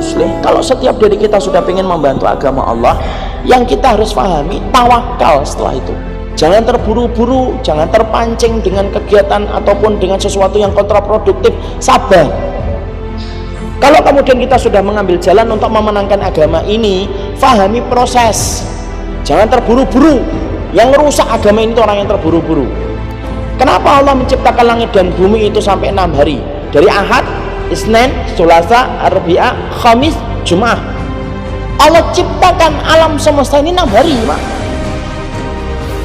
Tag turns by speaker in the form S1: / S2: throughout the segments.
S1: muslih, kalau setiap dari kita sudah ingin membantu agama Allah, yang kita harus pahami tawakal setelah itu. Jangan terburu-buru, jangan terpancing dengan kegiatan ataupun dengan sesuatu yang kontraproduktif. Sabar. Kalau kemudian kita sudah mengambil jalan untuk memenangkan agama ini, fahami proses. Jangan terburu-buru. Yang merusak agama ini itu orang yang terburu-buru. Kenapa Allah menciptakan langit dan bumi itu sampai 6 hari? Dari Ahad, Isnin, Selasa, Arbi'a, Khamis, Jumat. Allah ciptakan alam semesta ini 6 hari, Pak.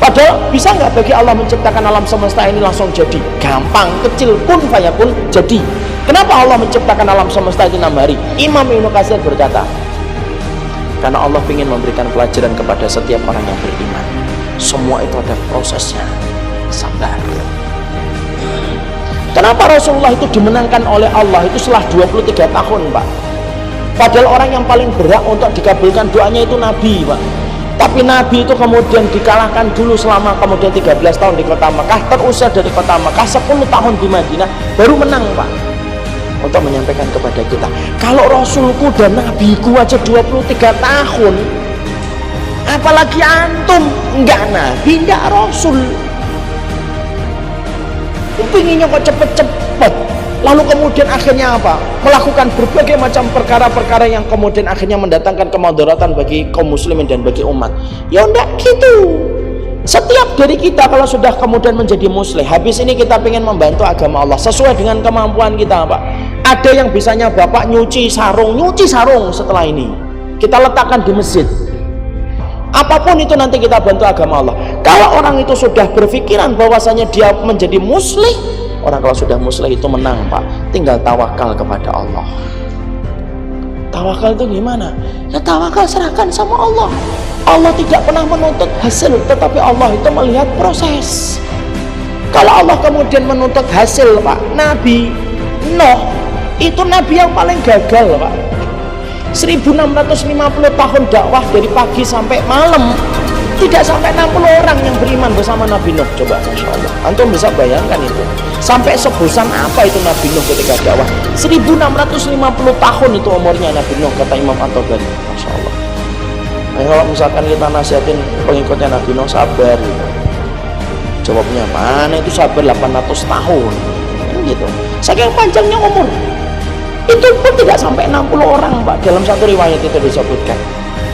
S1: Padahal bisa nggak bagi Allah menciptakan alam semesta ini langsung jadi? Gampang, kecil, kun fayakun, jadi. Kenapa Allah menciptakan alam semesta ini 6 hari? Imam Ibnu Katsir berkata, karena Allah ingin memberikan pelajaran kepada setiap orang yang beriman. Semua itu ada prosesnya. Sabar. Kenapa Rasulullah itu dimenangkan oleh Allah itu setelah 23 tahun, Pak? Padahal orang yang paling berhak untuk dikabulkan doanya itu Nabi, Pak. Tapi Nabi itu kemudian dikalahkan dulu selama kemudian 13 tahun di kota Mekah, terusir dari kota Mekah 10 tahun di Madinah, baru menang, Pak. Untuk menyampaikan kepada kita, kalau Rasulku dan Nabiku aja 23 tahun, apalagi antum, enggak Nabi, enggak Rasul. Pinginnya kok cepet-cepet, lalu kemudian akhirnya apa? Melakukan berbagai macam perkara-perkara yang kemudian akhirnya mendatangkan kemudaratan bagi kaum muslimin dan bagi umat. Ya enggak gitu. Setiap dari kita kalau sudah kemudian menjadi muslim, habis ini kita ingin membantu agama Allah sesuai dengan kemampuan kita, Pak. Ada yang bisanya Bapak nyuci sarung setelah ini kita letakkan di masjid. Apapun itu nanti kita bantu agama Allah. Kalau orang itu sudah berpikiran bahwasanya dia menjadi muslim, orang kalau sudah muslim itu menang, Pak. Tinggal tawakal kepada Allah. Tawakal itu gimana? Ya tawakal serahkan sama Allah. Allah tidak pernah menuntut hasil, tetapi Allah itu melihat proses. Kalau Allah kemudian menuntut hasil, Pak, Nabi Nuh itu nabi yang paling gagal, Pak. 1650 tahun dakwah dari pagi sampai malam, tidak sampai 60 orang yang beriman bersama Nabi Nuh. Coba, Masya Allah, antum bisa bayangkan itu sampai sebosan apa itu Nabi Nuh ketika dakwah. 1650 tahun itu umurnya Nabi Nuh, kata Imam At-Tabari. Masya Allah. Nah, kalau misalkan kita nasihatin pengikutnya Nabi Nuh sabar gitu, jawabnya mana itu sabar 800 tahun gitu, saking panjangnya umur. Itu pun tidak sampai 60 orang, Pak. Dalam satu riwayat itu disebutkan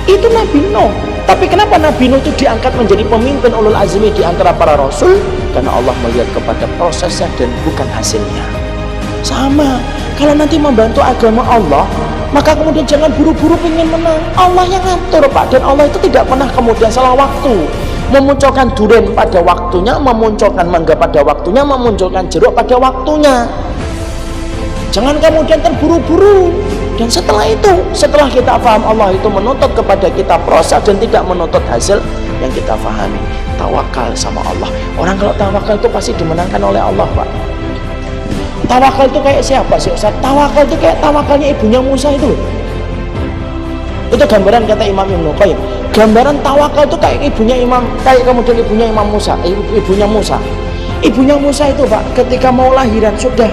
S1: itu Nabi Nuh. Tapi kenapa Nabi Nuh itu diangkat menjadi pemimpin ulul azmi di antara para rasul? Karena Allah melihat kepada prosesnya dan bukan hasilnya. Sama, kalau nanti membantu agama Allah, maka kemudian jangan buru-buru ingin menang. Allah yang ngatur, Pak. Dan Allah itu tidak pernah kemudian salah waktu. Memunculkan durian pada waktunya, memunculkan mangga pada waktunya, memunculkan jeruk pada waktunya. Jangan kemudian terburu-buru. Dan setelah itu, setelah kita paham Allah itu menuntut kepada kita proses dan tidak menuntut hasil, yang kita pahami tawakal sama Allah. Orang kalau tawakal itu pasti dimenangkan oleh Allah, Pak. Tawakal itu kayak siapa sih, Ustaz? Tawakal itu kayak tawakalnya ibunya Musa itu. Itu gambaran kata Imam Ibnu Qayyim. Gambaran tawakal itu kayak kemudian ibunya Imam Musa, ibunya Musa. Ibunya Musa itu, Pak, ketika mau lahiran sudah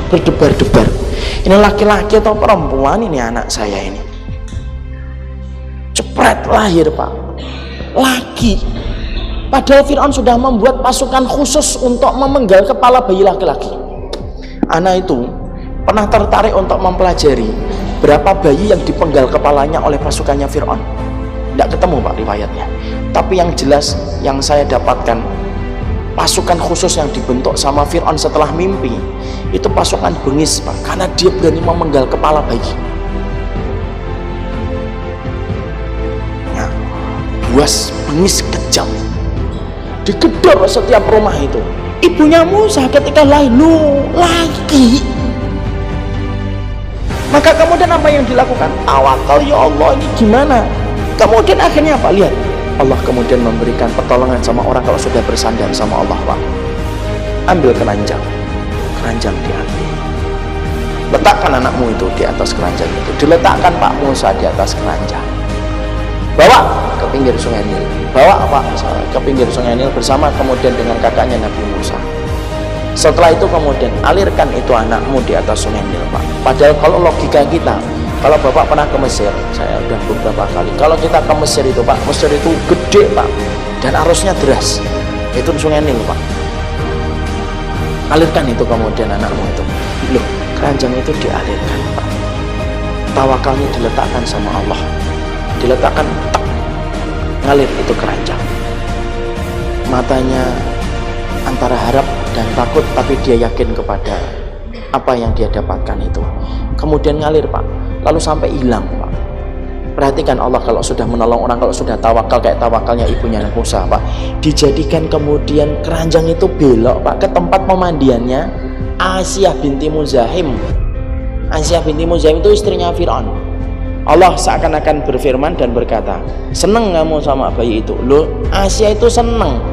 S1: berdebar-debar. Ini laki-laki atau perempuan ini anak saya ini? Cepret lahir, Pak. Laki. Padahal Fir'aun sudah membuat pasukan khusus untuk memenggal kepala bayi laki-laki. Anak itu pernah tertarik untuk mempelajari berapa bayi yang dipenggal kepalanya oleh pasukannya Fir'aun. Tidak ketemu, Pak, riwayatnya. Tapi yang jelas yang saya dapatkan, pasukan khusus yang dibentuk sama Fir'aun setelah mimpi itu pasukan bengis, Pak, karena dia berani memenggal kepala bayi. Nah, buas bengis kejam digedor setiap rumah itu. Ibunya Musa ketika lahir, laki. Maka kemudian apa yang dilakukan? Tawakal, ya Allah, ini gimana? Kemudian akhirnya apa? Lihat, Allah kemudian memberikan pertolongan sama orang kalau sudah bersandar sama Allah, Pak. Ambil keranjang diambil, letakkan anakmu itu di atas keranjang itu, diletakkan Pak Musa di atas keranjang, bawa ke pinggir sungai Nil, ke pinggir sungai Nil bersama kemudian dengan kakaknya Nabi Musa. Setelah itu kemudian alirkan itu anakmu di atas sungai Nil, Pak. Padahal kalau logika kita, Kalau Bapak pernah ke Mesir, saya udah beberapa kali. Kalau kita ke Mesir itu Pak, Mesir itu gede Pak, dan arusnya deras. Itu Sungai Nil Pak. Alirkan itu kemudian anakmu itu. Loh, keranjang itu dialirkan Pak. Tawakalnya diletakkan sama Allah. Diletakkan, tak, ngalir itu keranjang. Matanya antara harap dan takut, tapi dia yakin kepada apa yang dia dapatkan itu. Kemudian ngalir Pak, lalu sampai hilang Pak. Perhatikan Allah kalau sudah menolong orang, kalau sudah tawakal kayak tawakalnya ibunya Musa Pak, dijadikan kemudian keranjang itu belok Pak ke tempat pemandiannya Asiyah binti Muzahim. Asiyah binti Muzahim itu istrinya Fir'aun. Allah seakan-akan berfirman dan berkata, seneng kamu sama bayi itu? Loh, Asiyah itu seneng.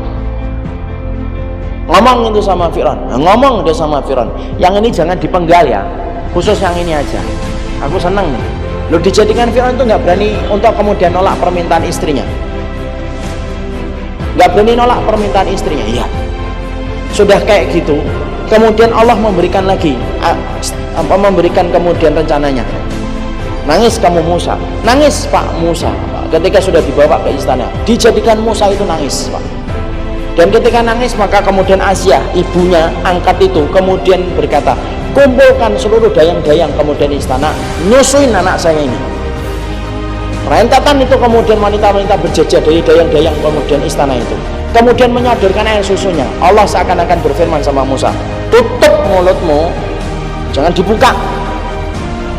S1: Ngomong itu sama Fir'aun, ngomong dia sama Fir'aun, yang ini jangan dipenggal ya, khusus yang ini aja, aku seneng nih. Lo dijadikan Fir'aun itu nggak berani untuk kemudian nolak permintaan istrinya, nggak berani nolak permintaan istrinya. Iya, sudah kayak gitu, kemudian Allah memberikan lagi memberikan kemudian rencananya, nangis kamu Musa, nangis Pak Musa. Ketika sudah dibawa ke istana, dijadikan Musa itu nangis Pak. Dan ketika nangis, maka kemudian Asiyah ibunya angkat itu kemudian berkata, kumpulkan seluruh dayang-dayang kemudian istana, nyusuin anak saya ini. Rentetan itu kemudian wanita-wanita berjajar dari dayang-dayang kemudian istana itu, kemudian menyodorkan air susunya. Allah seakan-akan berfirman sama Musa, tutup mulutmu, jangan dibuka.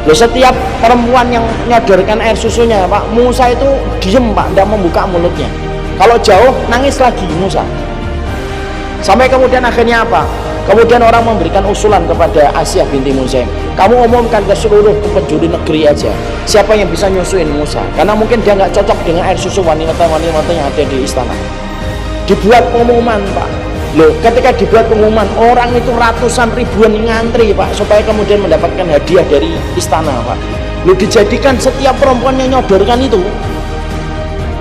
S1: Loh, setiap perempuan yang nyodorkan air susunya Pak, Musa itu diem Pak, tidak membuka mulutnya. Kalau jauh nangis lagi Musa. Sampai kemudian akhirnya apa? Kemudian orang memberikan usulan kepada Asiyah binti Muzahim, kamu umumkan ke seluruh penjuru negeri aja, siapa yang bisa nyusuin Musa, karena mungkin dia nggak cocok dengan air susu wanita-wanita yang ada di istana. Dibuat pengumuman Pak. Loh, ketika dibuat pengumuman, orang itu ratusan ribuan ngantri Pak, supaya kemudian mendapatkan hadiah dari istana Pak. Loh, dijadikan setiap perempuan yang nyodorkan itu,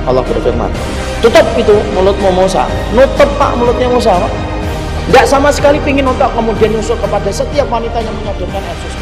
S1: Allah berfirman, tutup itu mulutmu Musa. Nutup Pak mulutnya Musa Pak. Tidak sama sekali pingin untuk kemudian nyusul kepada setiap wanita yang menyodorkan air susu.